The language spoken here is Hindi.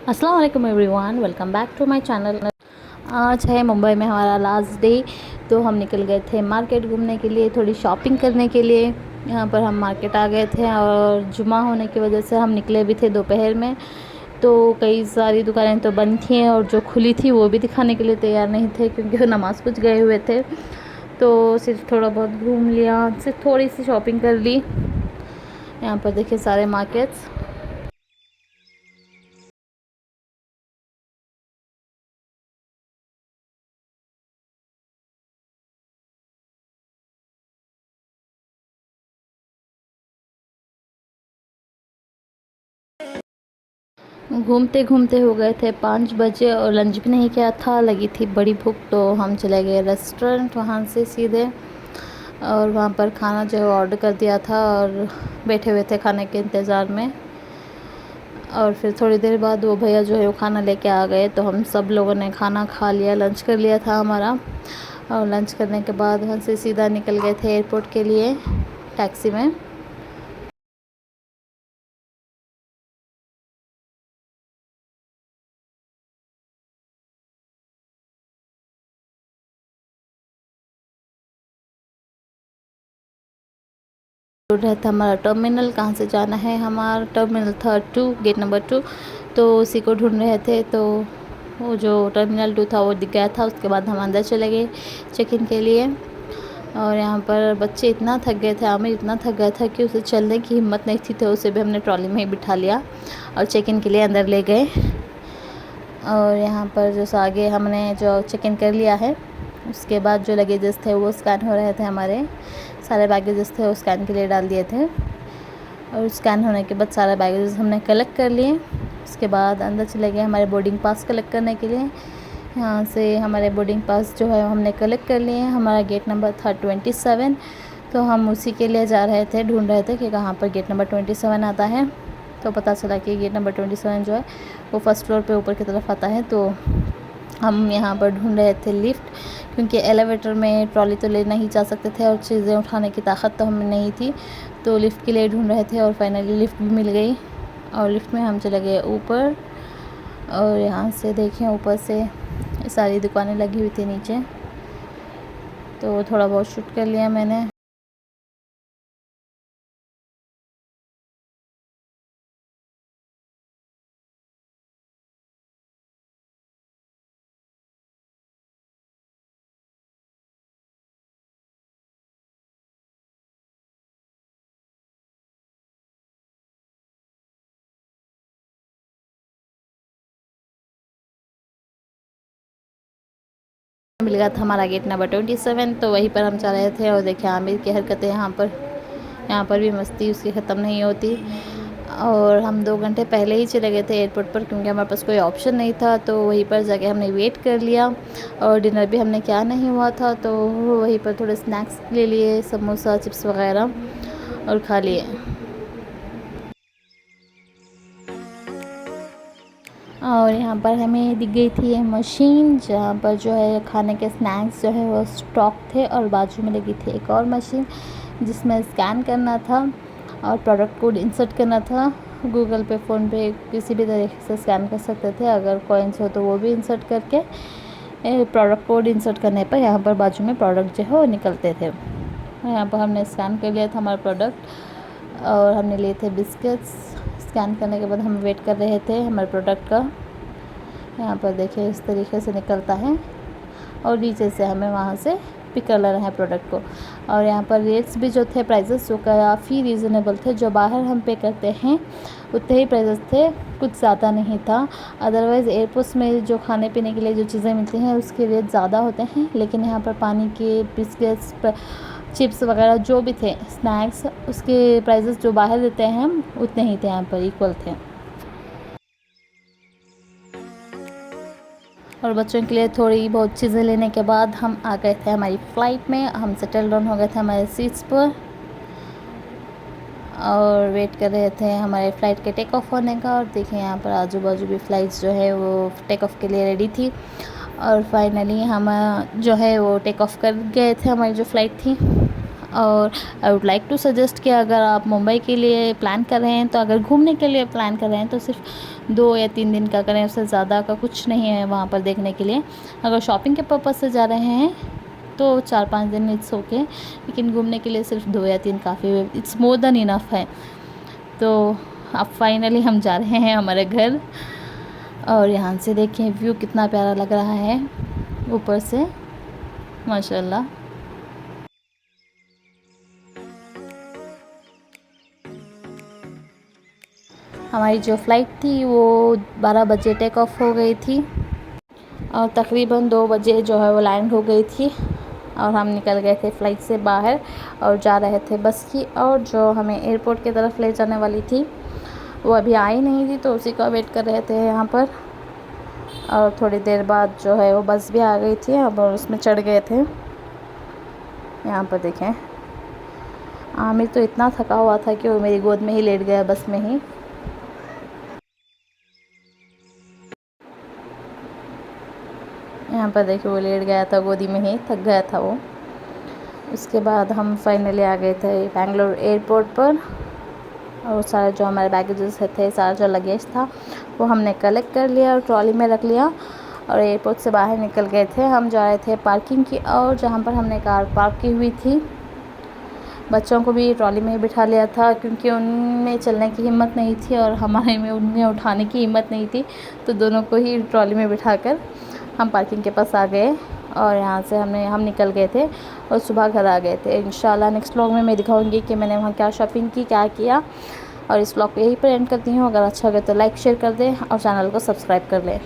अस्सलाम वालेकुम everyone, welcome back to my channel. आज है मुंबई में हमारा लास्ट डे, तो हम निकल गए थे मार्केट घूमने के लिए, थोड़ी शॉपिंग करने के लिए। यहाँ पर हम मार्केट आ गए थे और जुमा होने की वजह से हम निकले भी थे दोपहर में, तो कई सारी दुकानें तो बंद थी और जो खुली थी वो भी दिखाने के लिए तैयार नहीं थे क्योंकि वो नमाज़ कुछ गए हुए थे। तो सिर्फ थोड़ा बहुत घूम लिया, सिर्फ थोड़ी सी शॉपिंग कर ली। यहाँ पर देखिए सारे मार्केट्स। घूमते घूमते हो गए थे 5 बजे और लंच भी नहीं किया था, लगी थी बड़ी भूख, तो हम चले गए रेस्टोरेंट वहाँ से सीधे। और वहाँ पर खाना जो है ऑर्डर कर दिया था और बैठे हुए थे खाने के इंतज़ार में। और फिर थोड़ी देर बाद वो भैया जो है वो खाना लेके आ गए, तो हम सब लोगों ने खाना खा लिया, लंच कर लिया था हमारा। और लंच करने के बाद वहाँ से सीधा निकल गए थे एयरपोर्ट के लिए टैक्सी में। रहता हमारा टर्मिनल, कहाँ से जाना है, हमारा टर्मिनल था 2, गेट नंबर 2, तो उसी को ढूंढ रहे थे। तो वो जो टर्मिनल 2 था वो दिख गया था। उसके बाद हम अंदर चले गए चेक इन के लिए। और यहाँ पर बच्चे इतना थक गए थे, आमिर इतना थक गया था कि उसे चलने की हिम्मत नहीं थी, तो उसे भी हमने ट्रॉली में ही बिठा लिया और चेक इन के लिए अंदर ले गए। और यहाँ पर जो आगे हमने जो चेक इन कर लिया है, उसके बाद जो लगेजेस थे वो स्कैन हो रहे थे, हमारे सारे बैगेजेस थे वो स्कैन के लिए डाल दिए थे। और स्कैन होने के बाद सारे बैगेजेस हमने कलेक्ट कर लिए। उसके बाद अंदर चले गए हमारे बोर्डिंग पास कलेक्ट करने के लिए। यहाँ से हमारे बोर्डिंग पास जो है हमने कलेक्ट कर लिए। हमारा गेट नंबर था 27, तो हम उसी के लिए जा रहे थे, ढूंढ रहे थे कि कहाँ पर गेट नंबर 27 आता है। तो पता चला कि गेट नंबर 27 जो है वो फर्स्ट फ्लोर पे ऊपर की तरफ आता है। तो हम यहाँ पर ढूंढ रहे थे लिफ्ट, क्योंकि एलिवेटर में ट्रॉली तो ले नहीं जा सकते थे और चीज़ें उठाने की ताकत तो हमें नहीं थी, तो लिफ्ट के लिए ढूंढ रहे थे। और फाइनली लिफ्ट भी मिल गई और लिफ्ट में हम चले गए ऊपर। और यहाँ से देखें ऊपर से सारी दुकानें लगी हुई थी नीचे, तो थोड़ा बहुत शूट कर लिया मैंने। मिल गया था हमारा गेट नंबर 27, तो वहीं पर हम चल रहे थे। और देखिए आमिर की हरकतें यहाँ पर भी मस्ती उसकी ख़त्म नहीं होती। और हम 2 घंटे पहले ही चले गए थे एयरपोर्ट पर, क्योंकि हमारे पास कोई ऑप्शन नहीं था, तो वहीं पर जाके हमने वेट कर लिया। और डिनर भी हमने क्या नहीं हुआ था, तो वहीं पर थोड़े स्नैक्स ले लिए, समोसा चिप्स वगैरह, और खा लिए। और यहाँ पर हमें दिख गई थी ये मशीन, जहाँ पर जो है खाने के स्नैक्स जो है वो स्टॉक थे। और बाजू में लगी थी एक और मशीन जिसमें स्कैन करना था और प्रोडक्ट कोड इंसर्ट करना था। गूगल पे, फ़ोन पे, किसी भी तरीके से स्कैन कर सकते थे। अगर कॉइन्स हो तो वो भी इंसर्ट करके प्रोडक्ट कोड इंसर्ट करने पर यहाँ पर बाजू में प्रोडक्ट जो है वो निकलते थे। यहाँ पर हमने स्कैन कर लिया था हमारा प्रोडक्ट और हमने लिए थे बिस्किट्स। स्कैन करने के बाद हम वेट कर रहे थे हमारे प्रोडक्ट का। यहाँ पर देखिए इस तरीके से निकलता है और नीचे से हमें वहाँ से पिक कर लेना है प्रोडक्ट को। और यहाँ पर रेट्स भी जो थे, प्राइसेस वो काफ़ी रीज़नेबल थे। जो बाहर हम पे करते हैं उतने ही प्राइसेस थे, कुछ ज़्यादा नहीं था। अदरवाइज़ एयरपोर्ट्स में जो खाने पीने के लिए जो चीज़ें मिलती हैं उसके रेट ज़्यादा होते हैं, लेकिन यहाँ पर पानी के, बिस्किट्स, चिप्स वगैरह जो भी थे स्नैक्स, उसके प्राइसेस जो बाहर देते हैं हम उतने ही थे, यहाँ पर इक्वल थे। और बच्चों के लिए थोड़ी बहुत चीज़ें लेने के बाद हम आ गए थे हमारी फ़्लाइट में। हम सेटल डाउन हो गए थे हमारे सीट्स पर और वेट कर रहे थे हमारे फ़्लाइट के टेक ऑफ होने का। और देखिए यहाँ पर आजू बाजू भी फ़्लाइट्स जो है वो टेक ऑफ के लिए रेडी थी। और फाइनली हम जो है वो टेक ऑफ कर गए थे, हमारी जो फ़्लाइट थी। और I would like to suggest कि अगर आप मुंबई के लिए प्लान कर रहे हैं, तो अगर घूमने के लिए प्लान कर रहे हैं तो सिर्फ 2 या 3 दिन का करें, उससे ज़्यादा का कुछ नहीं है वहाँ पर देखने के लिए। अगर शॉपिंग के पर्पज़ से जा रहे हैं तो 4-5 दिन इट्स ओके, लेकिन घूमने के लिए सिर्फ 2 या 3 काफ़ी है, इट्स मोर देन इनफ है। तो अब फाइनली हम जा रहे हैं हमारे घर, और यहाँ से देखें व्यू कितना प्यारा लग रहा है ऊपर से, माशाल्लाह। हमारी जो फ़्लाइट थी वो 12 बजे टेक ऑफ हो गई थी और तकरीबन 2 बजे जो है वो लैंड हो गई थी, और हम निकल गए थे फ़्लाइट से बाहर और जा रहे थे बस की, और जो हमें एयरपोर्ट की तरफ ले जाने वाली थी वो अभी आई नहीं थी, तो उसी का वेट कर रहे थे यहाँ पर। और थोड़ी देर बाद जो है वो बस भी आ गई थी, अब उसमें चढ़ गए थे। यहाँ पर देखें आमिर तो इतना थका हुआ था कि वो मेरी गोद में ही लेट गया बस में ही। यहाँ पर देखिए वो लेट गया था गोदी में ही, थक गया था वो। उसके बाद हम फाइनली आ गए थे बेंगलोर एयरपोर्ट पर, और सारा जो हमारे बैगेजेस थे, सारा जो लगेज था वो हमने कलेक्ट कर लिया और ट्रॉली में रख लिया, और एयरपोर्ट से बाहर निकल गए थे। हम जा रहे थे पार्किंग की, और जहाँ पर हमने कार पार्क की हुई थी। बच्चों को भी ट्रॉली में ही बिठा लिया था, क्योंकि उनमें चलने की हिम्मत नहीं थी और हमारे में उन्हें उठाने की हिम्मत नहीं थी, तो दोनों को ही ट्रॉली में बिठाकर हम पार्किंग के पास आ गए, और यहाँ से हम निकल गए थे और सुबह घर आ गए थे। इंशाल्लाह नेक्स्ट व्लॉग में मैं दिखाऊंगी कि मैंने वहाँ क्या शॉपिंग की, क्या किया। और इस व्लॉग को यहीं पर एंड करती हूँ। अगर अच्छा लगे तो लाइक शेयर कर दें और चैनल को सब्सक्राइब कर लें।